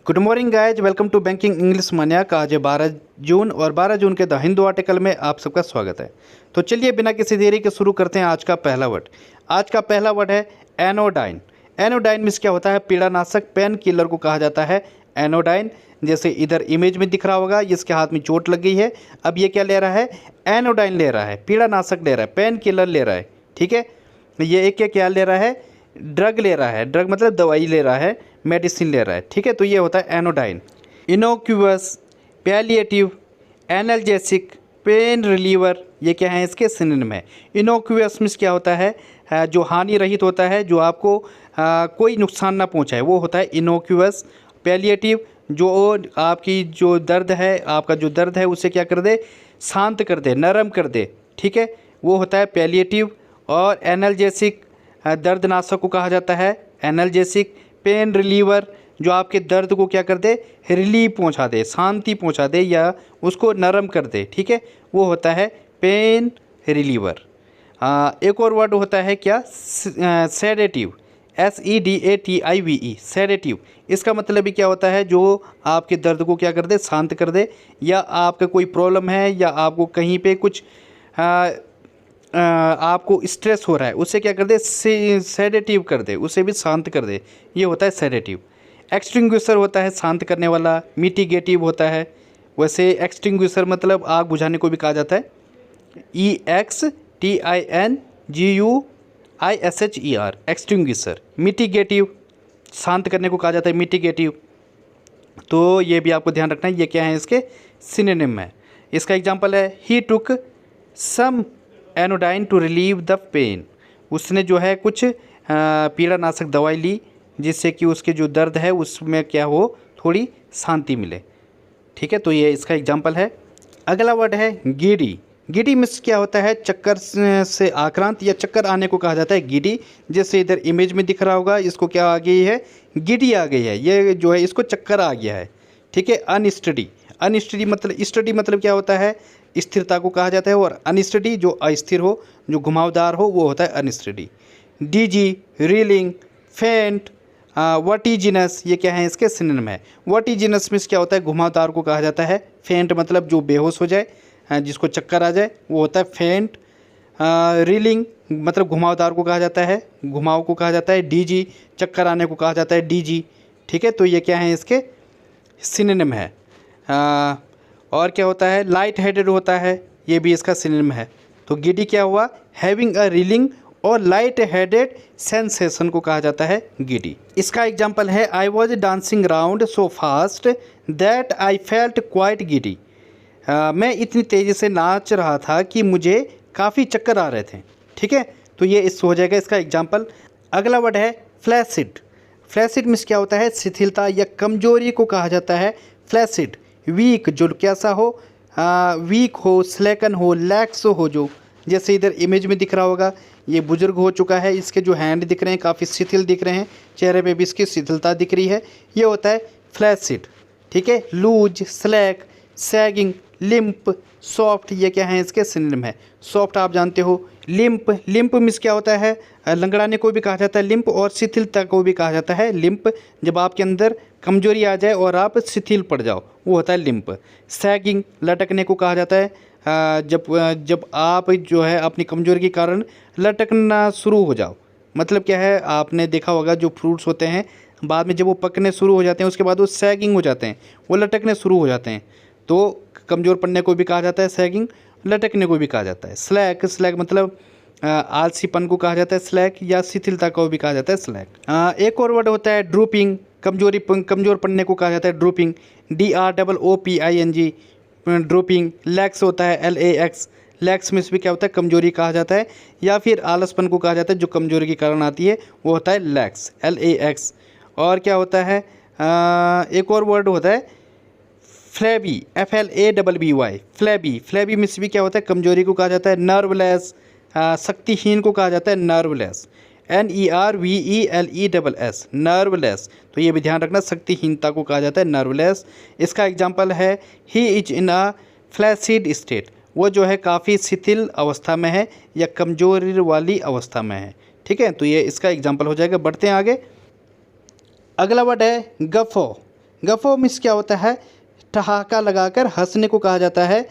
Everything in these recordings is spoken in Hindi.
Good morning guys, welcome to banking English maniac. आज है 12 जून और 12 जून के द हिंदू आर्टिकल में आप सबका स्वागत है। तो चलिए बिना किसी देरी के शुरू करते हैं आज का पहला वर्ड। आज का पहला वर्ड है एनोडाइन। एनोडाइन मीन्स क्या होता है? पीड़ानाशक, पेन किलर को कहा जाता है एनोडाइन। जैसे इधर इमेज में दिख रहा होगा, इसके हाथ में चोट लग गई है। अब ये क्या ले रहा है? एनोडाइन ले रहा है, पीड़ानाशक ले रहा है, पेन किलर ले रहा है। ठीक है, ये एक क्या ले रहा है? ड्रग ले रहा है। ड्रग मतलब दवाई ले रहा है, मेडिसिन ले रहा है। ठीक है, तो ये होता है anodyne. Innocuous, palliative, analgesic, pain reliever, ये क्या है? इसके सिनोनिम है। इनोक्यूअस मीन्स क्या होता है? जो हानि रहित होता है, जो आपको कोई नुकसान ना पहुंचाए, वो होता है इनोक्यूअस। पैलिएटिव, जो आपकी जो दर्द है, आपका जो दर्द है उसे क्या कर दे? शांत कर दे, नरम कर दे। ठीक है, वो होता है पैलिएटिव। और एनाल्जेसिक, दर्दनाशक को कहा जाता है एनाल्जेसिक। पेन रिलीवर, जो आपके दर्द को क्या कर दे? रिलीफ पहुंचा दे, शांति पहुंचा दे या उसको नरम कर दे। ठीक है, वो होता है पेन रिलीवर। एक और वर्ड होता है क्या? Sedative, SEDATIVE, sedative. इसका मतलब भी क्या होता है? जो आपके दर्द को क्या कर दे? शांत कर दे। या आपका कोई प्रॉब्लम है या आपको कहीं पे कुछ आपको स्ट्रेस हो रहा है, उसे क्या कर दे? सेडेटिव कर दे, उसे भी शांत कर दे। ये होता है सेडेटिव। एक्सटिंग्विशर होता है शांत करने वाला। मिटिगेटिव होता है। वैसे एक्सटिंग्विशर मतलब आग बुझाने को भी कहा जाता है। EXTINGUISHER, extinguisher. मिटिगेटिव, शांत करने को कहा जाता है मिटिगेटिव। तो ये भी आपको ध्यान रखना है, ये क्या है? इसके सिनोनिम है। इसका एग्जांपल है he took some anodyne to relieve the pain. उसने जो है कुछ पीड़ानाशक दवाई ली जिससे कि उसके जो दर्द है उसमें क्या हो? थोड़ी शांति मिले। ठीक है, तो ये इसका एग्जांपल है। अगला वर्ड है गिडी। गिडी मीन्स क्या होता है? चक्कर से आक्रांत या चक्कर आने को कहा जाता है गिडी। जैसे इधर इमेज में दिख रहा होगा, इसको क्या आ गई है? गिडी आ गई है। ये जो है इसको चक्कर आ गया है। ठीक है, अनस्टडी। अनस्टडी मतलब, स्टडी मतलब क्या होता है? स्थिरता को कहा जाता है। और अनस्टडी जो अस्थिर हो, जो घुमावदार हो, वो होता है अनस्टडी। डीजी, रीलिंग, फेंट, वर्टिजिनस, ये क्या है? इसके सिनोनिम है। वर्टिजिनस मीन्स क्या होता है? घुमावदार को कहा जाता है। फेंट मतलब जो बेहोश हो जाए, जिसको चक्कर आ जाए, वो होता है फेंट। रीलिंग मतलब घुमावदार को कहा जाता है, घुमाव को कहा जाता है। डीजी, चक्कर आने को कहा जाता है डीजी। ठीक है, तो ये क्या है? इसके सिनोनिम है। और क्या होता है? लाइट हेडेड होता है, ये भी इसका सिनोनिम है। तो गिडी क्या हुआ? हैविंग अ रीलिंग और लाइट हेडेड सेंसेशन को कहा जाता है गिडी। इसका एग्जांपल है I was dancing round so fast that I felt quite giddy. मैं इतनी तेज़ी से नाच रहा था कि मुझे काफ़ी चक्कर आ रहे थे। ठीक है, तो ये इस हो जाएगा इसका एग्जांपल। अगला वर्ड है फ्लैसिड। फ्लैसिड मीन्स क्या होता है? शिथिलता या कमजोरी को कहा जाता है फ्लैसिड। वीक, जो कैसा हो? वीक हो, स्लेकन हो, लैक्स हो। जो जैसे इधर इमेज में दिख रहा होगा, ये बुजुर्ग हो चुका है, इसके जो हैंड दिख रहे हैं काफ़ी शिथिल दिख रहे हैं, चेहरे पे भी इसकी शिथिलता दिख रही है। ये होता है फ्लैसिड। ठीक है, loose, slack, sagging, limp, soft, ये क्या है? इसके सिनोनिम है। सॉफ्ट आप जानते हो। लिम्प, लिम्प मीन्स क्या होता है? लंगड़ाने को भी कहा जाता है लिम्प, और शिथिलता को भी कहा जाता है लिम्प। जब आपके अंदर कमजोरी आ जाए और आप शिथिल पड़ जाओ, वो होता है लिम्प। सैगिंग, लटकने को कहा जाता है। जब आप जो है अपनी कमजोरी के कारण लटकना शुरू हो जाओ, मतलब क्या है? आपने देखा होगा जो फ्रूट्स होते हैं, बाद में जब वो पकने शुरू हो जाते हैं उसके बाद वो सैगिंग हो जाते हैं, वो लटकने शुरू हो जाते हैं। तो कमज़ोर पड़ने को भी कहा जाता है सैगिंग, लटकने को भी कहा जाता है स्लैक। स्लैक मतलब आलसीपन को कहा जाता है स्लैक, या शिथिलता को भी कहा जाता है स्लैक। एक और वर्ड होता है ड्रूपिंग। कमज़ोर पड़ने को कहा जाता है ड्रूपिंग। DROOPING, drooping. लैक्स होता है LAX। लैक्स मीन्स भी क्या होता है? कमजोरी कहा जाता है, या फिर आलसपन को कहा जाता है जो कमजोरी के कारण आती है, वो होता है लैक्स, LAX। और क्या होता है? एक और वर्ड होता है flabby, FLABBY, flabby. Flabby means भी क्या होता है? कमजोरी को कहा जाता है। नर्वलेस, शक्तिहीन को कहा जाता है नर्वलेस, NERVELESS, नर्वलेस। तो ये भी ध्यान रखना, शक्तिहीनता को कहा जाता है नर्वलेस। इसका एग्जांपल है he is in a flaccid state. वो जो है काफ़ी शिथिल अवस्था में है या कमजोरी वाली अवस्था में है। ठीक है, तो ये इसका एग्जांपल हो जाएगा। बढ़ते हैं आगे। अगला वर्ड है गफ़ो। गफो मीन्स क्या होता है, ठहाका लगाकर हंसने को कहा जाता है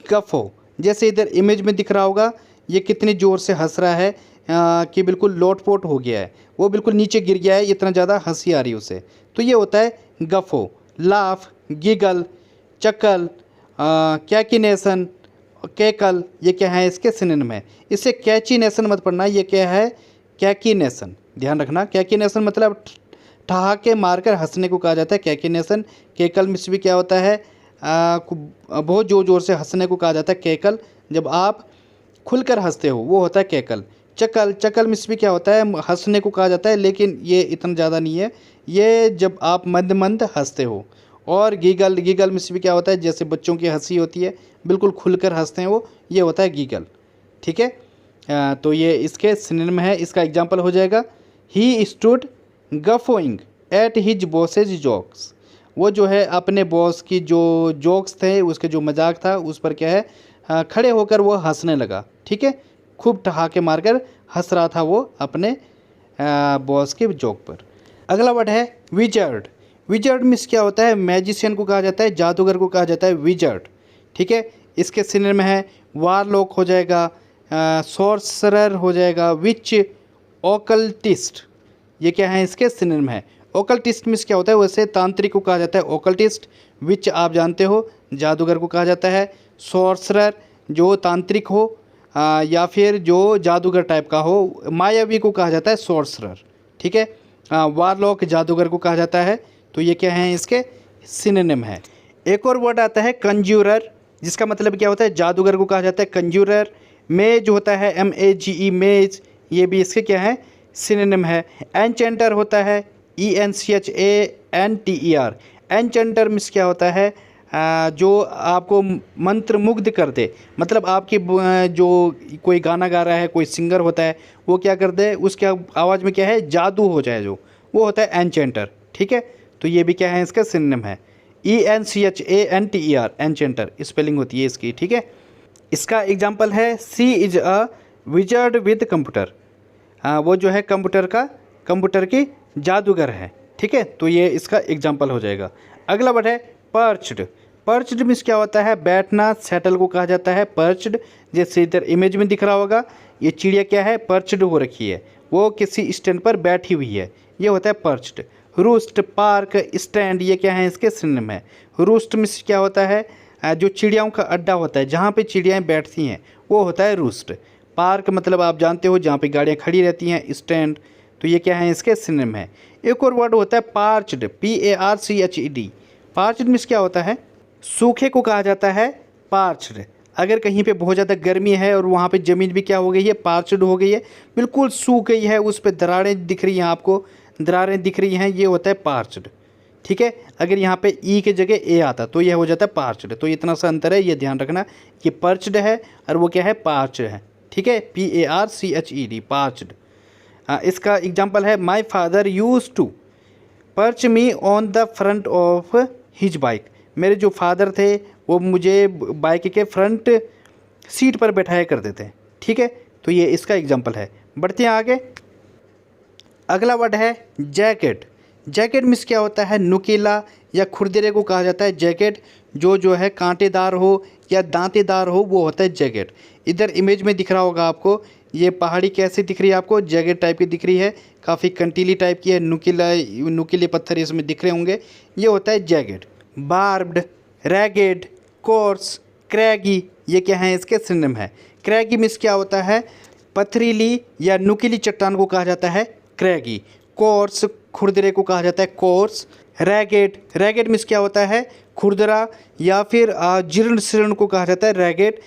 गफो। जैसे इधर इमेज में दिख रहा होगा, ये कितनी ज़ोर से हंस रहा है कि बिल्कुल लोटपोट हो गया है, वो बिल्कुल नीचे गिर गया है, इतना ज़्यादा हंसी आ रही है उसे, तो ये होता है गफो। लाफ, गिगल, चकल, कैकिनेशन, केकल, ये क्या है, इसके सिनोनिम है। इससे कैचिनेशन मत पढ़ना, ये क्या है, कैकिनेशन, ध्यान रखना। कैकिनेशन मतलब ठहाके मारकर हंसने को कहा जाता है कैकिनेशन। केकल मिस भी क्या होता है, बहुत ज़ोर ज़ोर से हंसने को कहा जाता है केकल। जब आप खुलकर हंसते हो वो होता है केकल। चकल, चकल मिस भी क्या होता है, हंसने को कहा जाता है, लेकिन ये इतना ज़्यादा नहीं है, ये जब आप मंद मंद हंसते हो। और गीगल, गीगल मिस भी क्या होता है, जैसे बच्चों की हंसी होती है, बिल्कुल खुलकर हंसते हैं वो, ये होता है गीगल। ठीक है, तो ये इसके सिनोनिम है। इसका एग्जांपल हो जाएगा, he stood guffawing at his boss's jokes. वो जो है अपने बॉस की जो जोक्स थे, उसके जो मजाक था उस पर क्या है, खड़े होकर वो हंसने लगा। ठीक है, खूब ठहाके मारकर हंस रहा था वो अपने बॉस के जोक पर। अगला वर्ड है विजर्ड। विजर्ड मीन्स क्या होता है, मैजिशियन को कहा जाता है, जादूगर को कहा जाता है विजर्ड। ठीक है, इसके सिनोनिम में है वारलॉक हो जाएगा, सॉर्सरर हो जाएगा, विच, ओकल्टिस्ट, ये क्या है, इसके सिनोनिम है। ओकल्टिस्ट मीन्स क्या होता है, वैसे तांत्रिक को कहा जाता है ओकल्टिस्ट। विच आप जानते हो, जादूगर को कहा जाता है। सॉर्सरर जो तांत्रिक हो या फिर जो जादूगर टाइप का हो, मायावी को कहा जाता है सॉर्सरर। ठीक है, वारलॉक जादूगर को कहा जाता है। तो ये क्या है, इसके सिनोनिम है। एक और वर्ड आता है कंज्यूरर, जिसका मतलब क्या होता है, जादूगर को कहा जाता है कंज्यूरर। मेज होता है MEGE, मेज, ये भी इसके क्या है, सिनोनिम है। एन्चेंटर होता है ENCHANTER। एन्चेंटर मीन्स क्या होता है, जो आपको मंत्र मुग्ध कर दे, मतलब आपकी जो कोई गाना गा रहा है, कोई सिंगर होता है, वो क्या कर दे, उसके आवाज़ में क्या है, जादू हो जाए जो, वो होता है एन्चेंटर। ठीक है, तो ये भी क्या है, इसका सिनोनिम है ENCHANTER, एन्चेंटर स्पेलिंग होती है इसकी। ठीक है, इसका एग्जाम्पल है she is a wizard with computer. वो जो है कंप्यूटर की जादूगर है। ठीक है, तो ये इसका एग्जाम्पल हो जाएगा। अगला वर्ड है पर्च्ड। पर्च्ड मीन्स क्या होता है, बैठना, सेटल को कहा जाता है पर्च्ड। जैसे इधर इमेज में दिख रहा होगा, ये चिड़िया क्या है, पर्च्ड हो रखी है, वो किसी स्टैंड पर बैठी हुई है, ये होता है पर्च्ड। रूस्ट, पार्क, स्टैंड, ये क्या है, इसके सिनोनिम है। रूस्ट मीन्स क्या होता है, जो चिड़ियाओं का अड्डा होता है, जहाँ पे चिड़ियाएँ बैठती हैं, वो होता है रूस्ट। पार्क मतलब आप जानते हो, जहाँ पे गाड़ियाँ खड़ी रहती हैं, स्टैंड, तो ये क्या है, इसके सिनोनिम है। एक और वर्ड होता है पार्च्ड, PARCHED। पार्च्ड मीन्स क्या होता है, सूखे को कहा जाता है पार्च्ड। अगर कहीं पे बहुत ज़्यादा गर्मी है और वहाँ पे ज़मीन भी क्या हो गई है, पार्च्ड हो गई है, बिल्कुल सूख गई है, उस पर दरारें दिख रही हैं, आपको दरारें दिख रही हैं, ये होता है पार्च्ड। ठीक है, अगर यहाँ पे ई की जगह ए आता तो यह हो जाता है पार्च्ड। तो इतना सा अंतर है, ये ध्यान रखना, कि पर्च्ड है और वो क्या है, पार्च्ड है। ठीक है, PARCHED, पार्च्ड। इसका एग्जाम्पल है my father use to perch me on the front of his bike. मेरे जो फादर थे वो मुझे बाइक के फ्रंट सीट पर बैठाया करते थे। ठीक है, तो ये इसका एग्जाम्पल है। बढ़ते हैं आगे। अगला वर्ड है जैकेट। जैकेट मीन्स क्या होता है, नुकीला या खुरदरे को कहा जाता है जैकेट। जो है कांटेदार हो या दांतेदार हो, वो होता है जैकेट। इधर इमेज में दिख रहा होगा आपको, ये पहाड़ी कैसी दिख रही है आपको, जैकेट टाइप की दिख रही है, काफ़ी कंटीली टाइप की है, नुकीले पत्थर इसमें दिख रहे होंगे, ये होता है जैकेट। बार्ब्ड, रैगेड, कोर्स, क्रैगी, ये क्या है, इसके सिनोनिम है। क्रैगी मीन्स क्या होता है, पथरीली या नुकीली चट्टान को कहा जाता है क्रैगी। कोर्स, खुरदरे को कहा जाता है कोर्स। रैगेड, रैगेड मीन्स क्या होता है, खुरदरा या फिर जीर्ण शीर्ण को कहा जाता है रैगेड।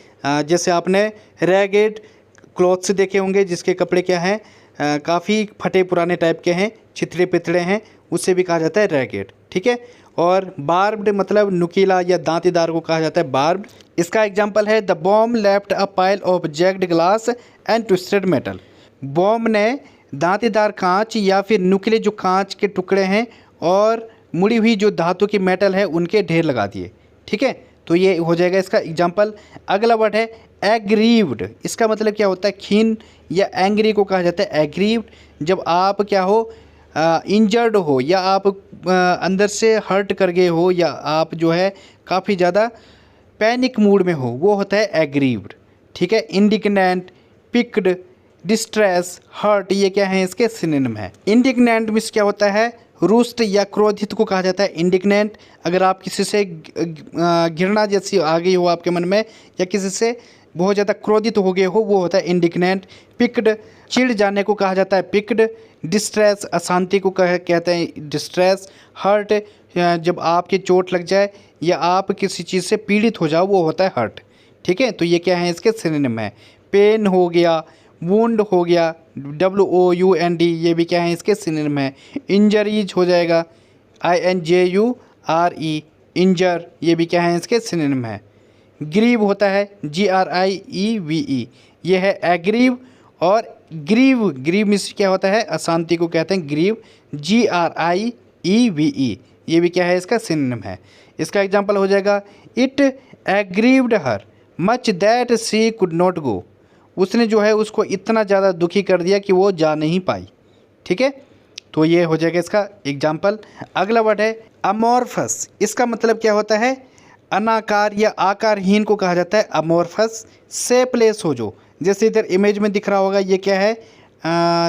जैसे आपने रैगेड क्लॉथ्स देखे होंगे, जिसके कपड़े क्या हैं, काफ़ी फटे पुराने टाइप के हैं, छितड़े पितड़े हैं, उससे भी कहा जाता है रैगेड। ठीक है, और बार्ब्ड मतलब नुकीला या दांतेदार को कहा जाता है बार्ब्ड। इसका एग्जाम्पल है the bomb left a pile of jacked glass and twisted metal. Bomb ने दांतेदार कांच या फिर नुकीले जो कांच के टुकड़े हैं और मुड़ी हुई जो धातु की मेटल है, उनके ढेर लगा दिए। ठीक है, तो ये हो जाएगा इसका एग्जाम्पल। अगला वर्ड है एग्रीव्ड। इसका मतलब क्या होता है, खीन या एंग्री को कहा जाता है एग्रीव्ड। जब आप क्या हो, इंजर्ड हो या आप अंदर से हर्ट कर गए हो या आप जो है काफ़ी ज़्यादा पैनिक मूड में हो, वो होता है एग्रीव्ड। ठीक है, इंडिग्नेंट, पिक्ड, डिस्ट्रेस, हर्ट, ये क्या है इसके सिनोनिम है। इंडिग्नेंट मीन्स क्या होता है, रुष्ट या क्रोधित को कहा जाता है इंडिग्नेंट। अगर आप किसी से घृणा जैसी आ गई हो आपके मन में या किसी से बहुत ज़्यादा क्रोधित हो गए हो, वो होता है इंडिग्नेंट। पिक्ड, चिढ़ जाने को कहा जाता है पिक्ड। डिस्ट्रेस, अशांति को कहते हैं डिस्ट्रेस। हर्ट, जब आपके चोट लग जाए या आप किसी चीज़ से पीड़ित हो जाओ, वो होता है हर्ट। ठीक है, तो ये क्या है इसके सिनोनिम है। पेन हो गया, वुंड हो गया, WOUND, ये भी क्या है इसके सिनोनिम है। इंजरीज हो जाएगा, INJURE, इंजर, ये भी क्या है इसके सिनोनिम है। ग्रीव होता है, GRIEVE, ये है एग्रीव। और ग्रीव, ग्रीव मीन्स क्या होता है, अशांति को कहते हैं ग्रीव, GRIEVE, ये भी क्या है इसका सिनोनिम है। इसका एग्जांपल हो जाएगा, it aggrieved her much that she could not go, उसने जो है उसको इतना ज़्यादा दुखी कर दिया कि वो जा नहीं पाई। ठीक है, तो ये हो जाएगा इसका एग्जाम्पल। अगला वर्ड है अमोर्फस। इसका मतलब क्या होता है, अनाकार या आकारहीन को कहा जाता है अमोर्फस। शेपलेस हो जो, जैसे इधर इमेज में दिख रहा होगा, ये क्या है,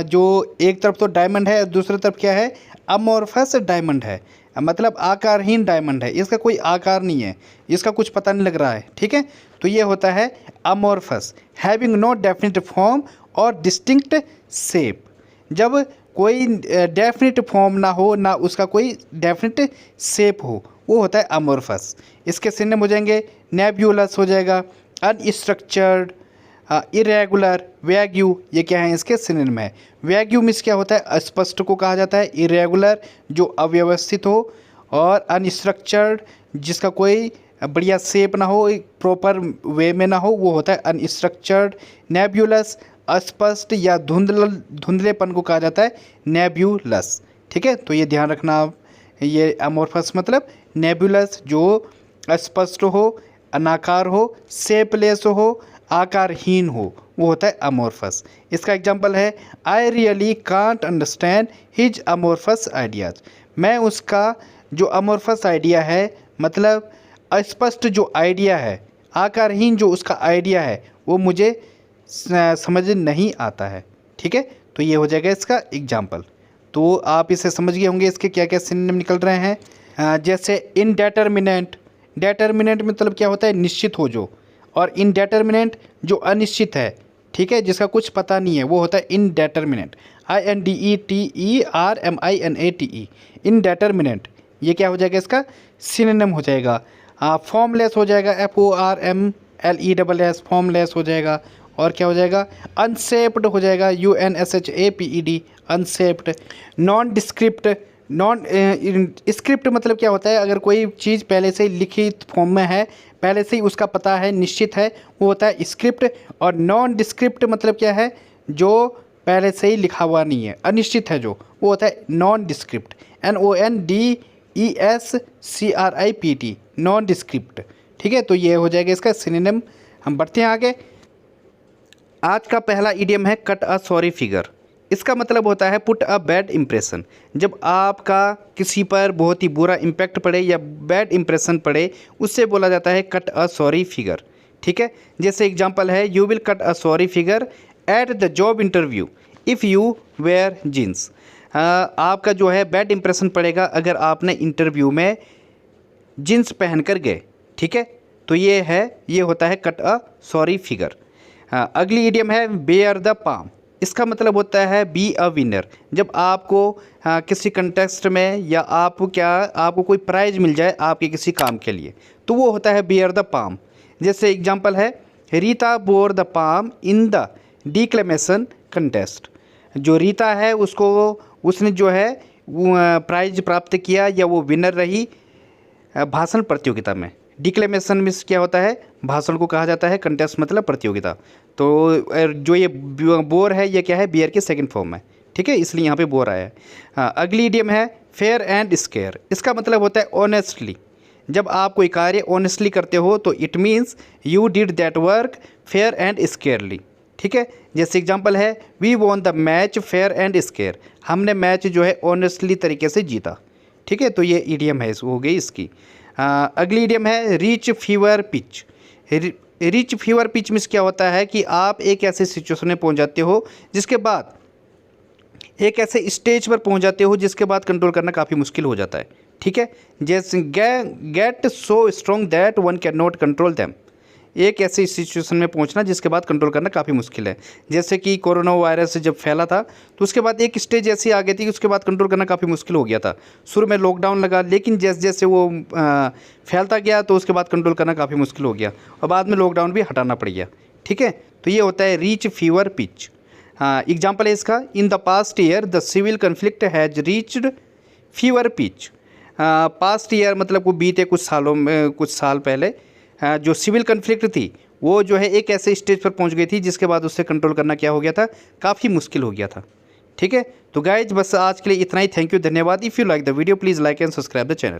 जो एक तरफ तो डायमंड है, दूसरी तरफ क्या है, अमोर्फस डायमंड है, मतलब आकारहीन डायमंड है, इसका कोई आकार नहीं है, इसका कुछ पता नहीं लग रहा है। ठीक है, तो ये होता है amorphous. Having no definite form और डिस्टिंक्ट शेप, जब कोई डेफिनेट फॉर्म ना हो ना उसका कोई डेफिनेट शेप हो, वो होता है अमोर्फस। इसके सिनोनिम हो जाएंगे, नेब्यूलस हो जाएगा, अनस्ट्रक्चर्ड, इरेगुलर, वैग्यू, ये क्या है इसके सिनोनिम है। वैग्यू मीन्स क्या होता है, अस्पष्ट को कहा जाता है। इरेगुलर, जो अव्यवस्थित हो। और अनस्ट्रक्चर्ड, जिसका कोई बढ़िया शेप ना हो, प्रॉपर वे में ना हो, वो होता है अनस्ट्रक्चर्ड। नेब्यूलस, अस्पष्ट या धुंधलेपन को कहा जाता है नेब्यूलस। ठीक है, तो ये ध्यान रखना आप, ये अमोर्फस मतलब नेब्यूलस, जो अस्पष्ट हो, अनाकार हो, शेपलेस हो, आकारहीन हो, वो होता है अमोर्फस। इसका एग्जांपल है, I really can't understand his amorphous ideas, मैं उसका जो अमोर्फस आइडिया है, मतलब अस्पष्ट जो आइडिया है, आकारहीन जो उसका आइडिया है, वो मुझे समझ नहीं आता है। ठीक है, तो ये हो जाएगा इसका एग्जाम्पल। तो आप इसे समझ गए होंगे इसके क्या क्या सिनोनिम निकल रहे हैं। जैसे इनडेटर्मिनेंट, डेटर्मिनेंट मतलब क्या होता है, निश्चित हो जो। और इनडेटर्मिनेंट जो अनिश्चित है, ठीक है, जिसका कुछ पता नहीं है, वो होता है इनडेटर्मिनेंट, INDETERMINATE, इनडेटर्मिनेंट। ये क्या हो जाएगा इसका सिनोनिम हो जाएगा। फॉर्मलेस हो जाएगा, FORMLESS, फॉर्मलेस हो जाएगा। और क्या हो जाएगा, अनशेप्ड हो जाएगा, UNSHAPED, unshaped. Non describe, non script मतलब क्या होता है, अगर कोई चीज़ पहले से ही लिखित फॉर्म में है, पहले से ही उसका पता है, निश्चित है, वो होता है स्क्रिप्ट। और नॉन डिस्क्रिप्ट मतलब क्या है, जो पहले से ही लिखा हुआ नहीं है, अनिश्चित है जो, वो होता है non describe, NONDESCRIPT, non describe. ठीक है, तो ये हो जाएगा इसका सिनोनिम। हम बढ़ते हैं आगे। आज का पहला इडियम है कट अ सॉरी फिगर। इसका मतलब होता है पुट अ बैड इम्प्रेशन। जब आपका किसी पर बहुत ही बुरा इम्पैक्ट पड़े या बैड इम्प्रेशन पड़े, उससे बोला जाता है कट अ सॉरी फिगर। ठीक है, जैसे एग्जांपल है, you will cut a sorry figure at the job interview if you wear jeans. आपका जो है बैड इम्प्रेशन पड़ेगा अगर आपने इंटरव्यू में जीन्स पहन कर गए। ठीक है, तो ये होता है कट अ सॉरी फिगर। अगली इडियम है बेयर द पाम। इसका मतलब होता है बी अ विनर। जब आपको किसी कंटेस्ट में या आपको कोई प्राइज़ मिल जाए आपके किसी काम के लिए, तो वो होता है बेयर द पाम। जैसे एग्जांपल है, Rita bore the palm in the डिक्लेमेशन contest. जो रीता है उसने जो है प्राइज़ प्राप्त किया या वो विनर रही भाषण प्रतियोगिता में। डिक्लेमेशन मीन्स क्या होता है, भाषण को कहा जाता है, कंटेस्ट मतलब प्रतियोगिता। तो जो ये बोर है, ये क्या है, बियर के सेकंड फॉर्म है। ठीक है, इसलिए यहाँ पे बोर आया है। अगली इडियम है फेयर एंड स्केयर। इसका मतलब होता है ऑनेस्टली। जब आप कोई कार्य ऑनेस्टली करते हो तो it means you did that work fair and squarely. ठीक है। जैसे एग्जांपल है we won the match fair and square, हमने मैच जो है ऑनेस्टली तरीके से जीता। ठीक है, तो ये ईडियम है, हो गई इसकी। अगली ईडियम है reach fever pitch. Reach fever pitch means क्या होता है कि आप एक ऐसे सिचुएशन में पहुंच जाते हो जिसके बाद एक ऐसे स्टेज पर पहुंच जाते हो जिसके बाद कंट्रोल करना काफ़ी मुश्किल हो जाता है। ठीक है, जैसे get so strong that one can not control them, एक ऐसी सिचुएशन में पहुंचना जिसके बाद कंट्रोल करना काफ़ी मुश्किल है। जैसे कि कोरोना वायरस जब फैला था तो उसके बाद एक स्टेज ऐसी आ गई थी कि उसके बाद कंट्रोल करना काफ़ी मुश्किल हो गया था। शुरू में लॉकडाउन लगा, लेकिन जैसे जैसे वो फैलता गया तो उसके बाद कंट्रोल करना काफ़ी मुश्किल हो गया और बाद में लॉकडाउन भी हटाना पड़ गया। ठीक है, तो ये होता है रीच फीवर पिच। एग्जाम्पल है इसका, in the past year the civil conflict has reached fever pitch. Past year मतलब वो बीते कुछ सालों में, कुछ साल पहले जो सिविल कन्फ्लिक्ट थी वो जो है एक ऐसे स्टेज पर पहुंच गई थी जिसके बाद उससे कंट्रोल करना क्या हो गया था, काफ़ी मुश्किल हो गया था। ठीक है, तो गाइज बस आज के लिए इतना ही। थैंक यू, धन्यवाद। If you like the video please like and subscribe the channel.